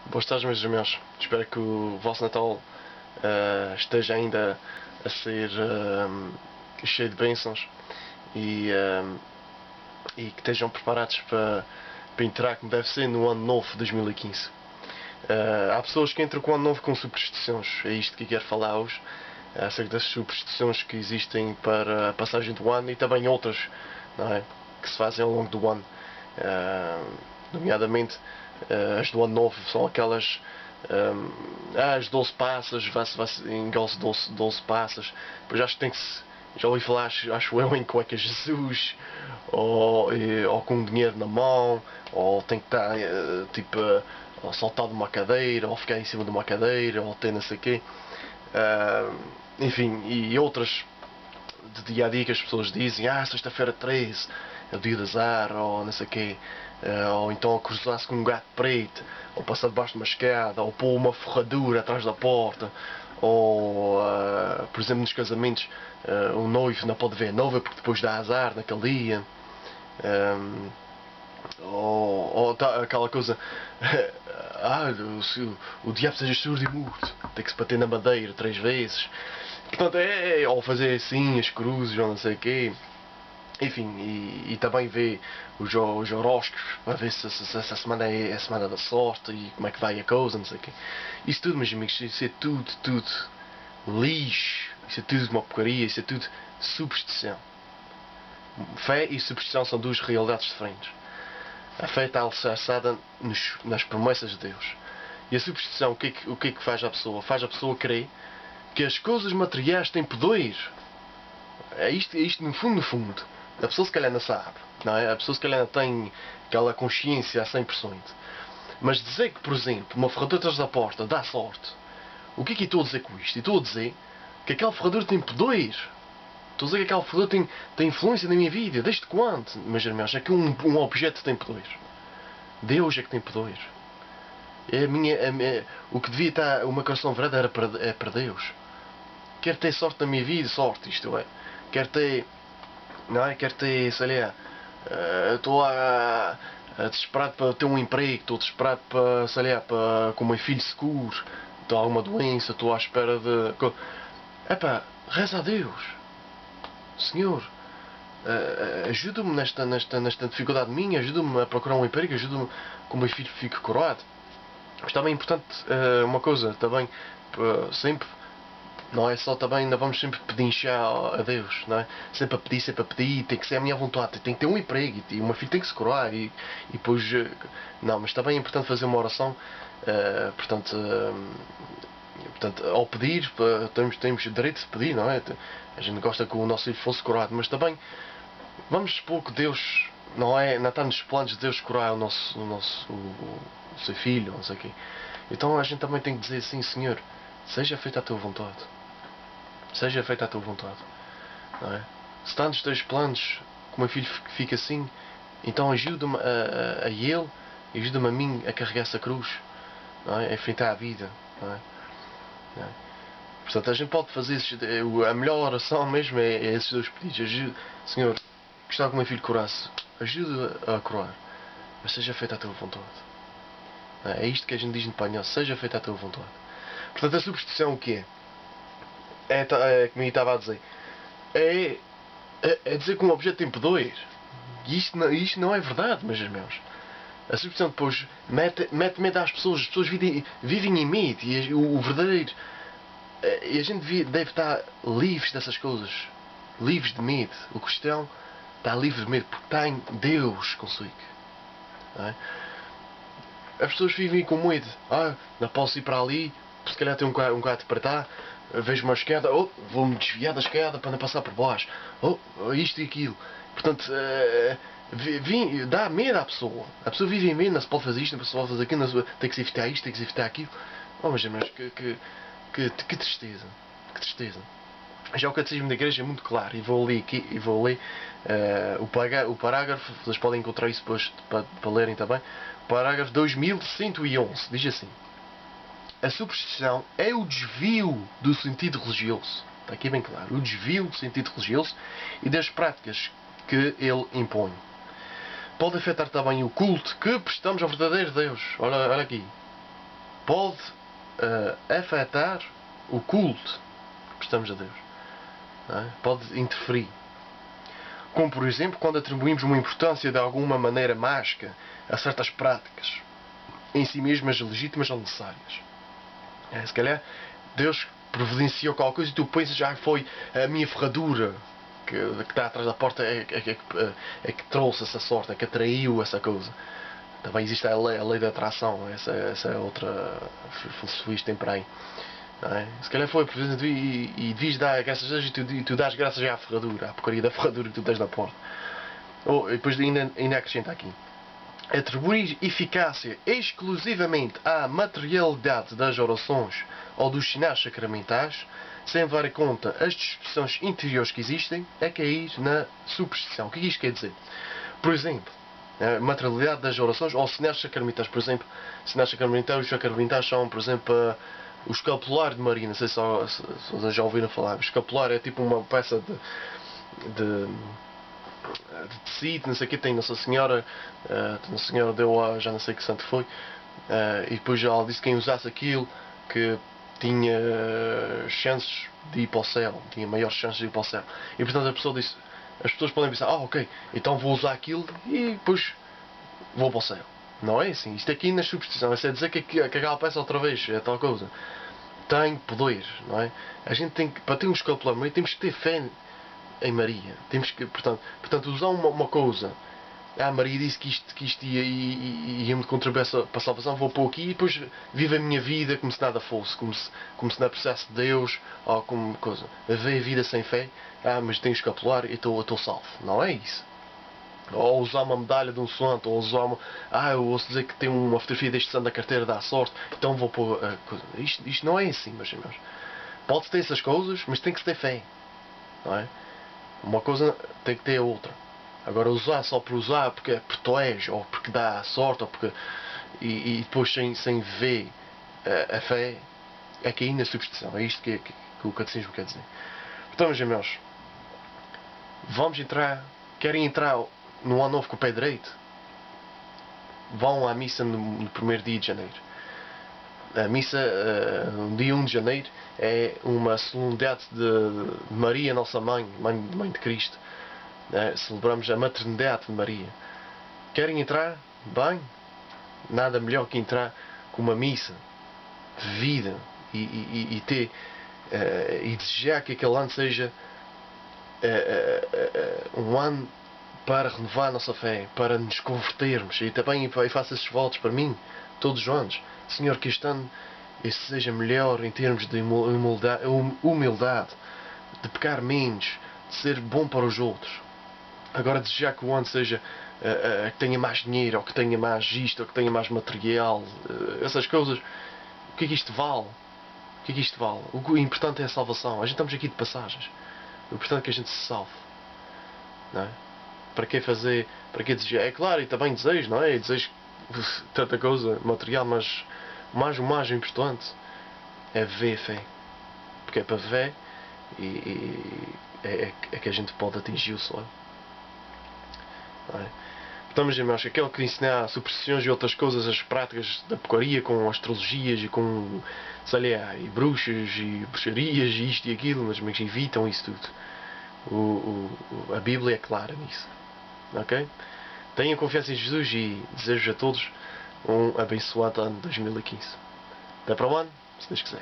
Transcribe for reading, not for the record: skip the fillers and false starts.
Boas tardes, meus irmãos. Espero que o vosso Natal esteja ainda a ser cheio de bênçãos e, e que estejam preparados para entrar como deve ser no ano novo de 2015. Há pessoas que entram com o ano novo com superstições. É isto que eu quero falar hoje. Acerca das superstições que existem para a passagem do ano e também outras, não é, que se fazem ao longo do ano. Nomeadamente as do ano novo são aquelas as 12 passas, engole-se 12 passas. Depois acho que tem que se. Já ouvi falar, acho eu, em cueca Jesus, ou com dinheiro na mão, ou tem que estar tipo ou saltar de uma cadeira, ou ficar em cima de uma cadeira, ou ter não sei o quê. Enfim, e outras de dia a dia que as pessoas dizem, sexta-feira 13 é o dia de azar, ou não sei o quê, ou então cruzar-se com um gato preto, ou passar debaixo de uma escada, ou pôr uma ferradura atrás da porta, ou, por exemplo, nos casamentos, o noivo não pode ver a noiva porque depois dá azar naquele dia. Ou aquela coisa, o diabo seja surdo e mudo, tem que se bater na madeira 3 vezes. Portanto, ou fazer assim as cruzes ou não sei o quê. Enfim, e também ver os horóscopos para ver se essa semana é a semana da sorte e como é que vai a coisa, não sei o quê. Isso tudo, meus amigos, isso é tudo lixo, isso é tudo uma porcaria, isso é tudo superstição. Fé e superstição são duas realidades diferentes. A fé está alicerçada nas promessas de Deus. E a superstição, o que é que faz a pessoa? Faz a pessoa crer que as coisas materiais têm poder. É isto no fundo. A pessoa se calhar não sabe, não é? A pessoa se calhar não tem aquela consciência a 100%. Mas dizer que, por exemplo, uma ferradura atrás da porta dá sorte. O que é que eu estou a dizer com isto? Eu estou a dizer que aquela ferradura tem poder. Estou a dizer que aquela ferradura tem influência na minha vida. Desde quando, meus irmãos, é que um objeto tem poder? Deus é que tem poder. O que devia estar uma canção verdadeira é para Deus. Quero ter sorte na minha vida, sorte, isto é. Quero ter, não é? Quero ter, sei lá, estou desesperado para ter um emprego, estou desesperado para, sei lá, para com o meu filho seguro, estou a alguma doença, estou à espera de. Epá, reza a Deus. Senhor, ajuda-me nesta dificuldade minha, ajuda-me a procurar um emprego, ajuda-me que o meu filho fique curado. Mas também é importante uma coisa, também sempre, não é só também, não vamos sempre pedinchar a Deus, não é? Sempre a pedir, tem que ser a minha vontade, tem que ter um emprego e o meu filho tem que se curar e depois, não, mas também é importante fazer uma oração, portanto, ao pedir, temos direito de pedir, não é? A gente gosta que o nosso filho fosse curado, mas também vamos supor que Deus não está nos planos de Deus curar o seu filho, não sei o quê. Então a gente também tem que dizer assim, Senhor, seja feita a tua vontade. Seja feita a tua vontade. Não é? Se está nos teus planos que o meu filho fique assim, então ajuda-me a ele, ajuda-me a mim a carregar essa cruz, não é? A enfrentar a vida. Não é? Não é? Portanto, a gente pode fazer a melhor oração mesmo é esses dois pedidos. Senhor, gostava que o meu filho curasse. Ajuda a curar. Mas seja feita a tua vontade. É isto que a gente diz no Pai Nosso. Seja feita a tua vontade. Portanto, a superstição o que é? Como eu estava a dizer. É dizer que um objeto tem poder. E isto não é verdade, meus irmãos. A superstição depois mete medo às pessoas. As pessoas vivem em medo. E o verdadeiro. E a gente deve estar livres dessas coisas. Livres de medo. O cristão está livre de medo porque tem Deus consigo. Não é? As pessoas vivem com medo. Não posso ir para ali, se calhar tem um gato para estar, vejo uma escada, vou-me desviar da escada para não passar por baixo. Isto e aquilo. Portanto, dá medo à pessoa. A pessoa vive em medo, não se pode fazer isto, não se pode fazer aquilo, tem que se evitar isto, tem que se evitar aquilo. Mas que tristeza. Que tristeza. Já o Catecismo da Igreja é muito claro, e vou ler aqui, o parágrafo, vocês podem encontrar isso depois para lerem também. O parágrafo 2111 diz assim: a superstição é o desvio do sentido religioso. Está aqui bem claro, o desvio do sentido religioso e das práticas que ele impõe. Pode afetar também o culto que prestamos ao verdadeiro Deus. Olha aqui. pode afetar o culto que prestamos a Deus. Não é? Pode interferir. Como, por exemplo, quando atribuímos uma importância de alguma maneira mágica a certas práticas, em si mesmas legítimas ou necessárias. Se calhar Deus providenciou qualquer coisa e tu pensas já foi a minha ferradura que está atrás da porta é que trouxe essa sorte, é que atraiu essa coisa. Também existe a lei da atração, essa é outra filosofia que tem por aí. Não é? Se calhar foi e devias dar graças a Deus e tu dás graças à ferradura, à porcaria da ferradura que tu tens na porta. E depois ainda acrescenta aqui: atribuir eficácia exclusivamente à materialidade das orações ou dos sinais sacramentais, sem levar em conta as disposições interiores que existem, é cair na superstição. O que isto quer dizer? Por exemplo, a materialidade das orações ou sinais sacramentais. Por exemplo, sinais sacramentais, os sacramentais são, por exemplo, o escapulário de Maria. Não sei se vocês já ouviram falar. O escapulário é tipo uma peça de tecido, não sei o que, tem Nossa Senhora. Nossa Senhora deu a, já não sei que santo foi. E depois ela disse que quem usasse aquilo que tinha chances de ir para o céu, tinha maiores chances de ir para o céu. E portanto a pessoa disse, as pessoas podem pensar, ok, então vou usar aquilo e depois vou para o céu. Não é assim. Isto aqui na superstição, isso é dizer que aquela peça outra vez é tal coisa. Tem poder, não é? A gente tem que, para ter um escapulário, temos que ter fé em Maria. Temos que, portanto usar uma coisa. Maria disse que isto ia-me contribuir para a salvação, vou pôr aqui e depois vivo a minha vida como se nada fosse, como se não precisasse de Deus, ou como coisa. Viver a vida sem fé, mas tenho escapular e estou salvo. Não é isso. Ou usar uma medalha de um santo, ou usar eu ouço dizer que tem uma fotografia deste santo na carteira, dá sorte, então vou pôr a coisa. Isto não é assim, meus irmãos. Pode ter essas coisas, mas tem que ter fé. Não é? Uma coisa tem que ter a outra. Agora usar só por usar porque protege, ou porque dá sorte, ou porque e depois sem ver a fé, é cair na superstição. É isto que o catecismo quer dizer. Então, meus irmãos, vamos entrar. Querem entrar no ano novo com o pé direito? Vão à missa no primeiro dia de janeiro. A missa, no dia 1 de janeiro, é uma solenidade de Maria, nossa mãe de Cristo. Celebramos a maternidade de Maria. Querem entrar? Bem, nada melhor que entrar com uma missa de vida e ter e desejar que aquele ano seja um ano para renovar a nossa fé, para nos convertermos. E também faço esses votos para mim, todos os anos. Senhor, que este ano seja melhor em termos de humildade, de pecar menos, de ser bom para os outros. Agora desejar que o ano seja que tenha mais dinheiro, ou que tenha mais isto, ou que tenha mais material, essas coisas. O que é que isto vale? O que é que isto vale? O importante é a salvação. A gente estamos aqui de passagens. O importante é que a gente se salve. Não é? Para que fazer? Para que desejar? É claro, e também desejo, não é? Desejo tanta coisa material, mas o mais importante é ver a fé. Porque é para ver é que a gente pode atingir o sonho. Então, meus irmãos, aquele que ensinar superstições e outras coisas, as práticas da porcaria com astrologias e com, sei lá, e bruxas e bruxarias e isto e aquilo, mas evitam isso tudo. A Bíblia é clara nisso. Ok? Tenham confiança em Jesus e desejo a todos um abençoado ano 2015. Até para o ano, se Deus quiser.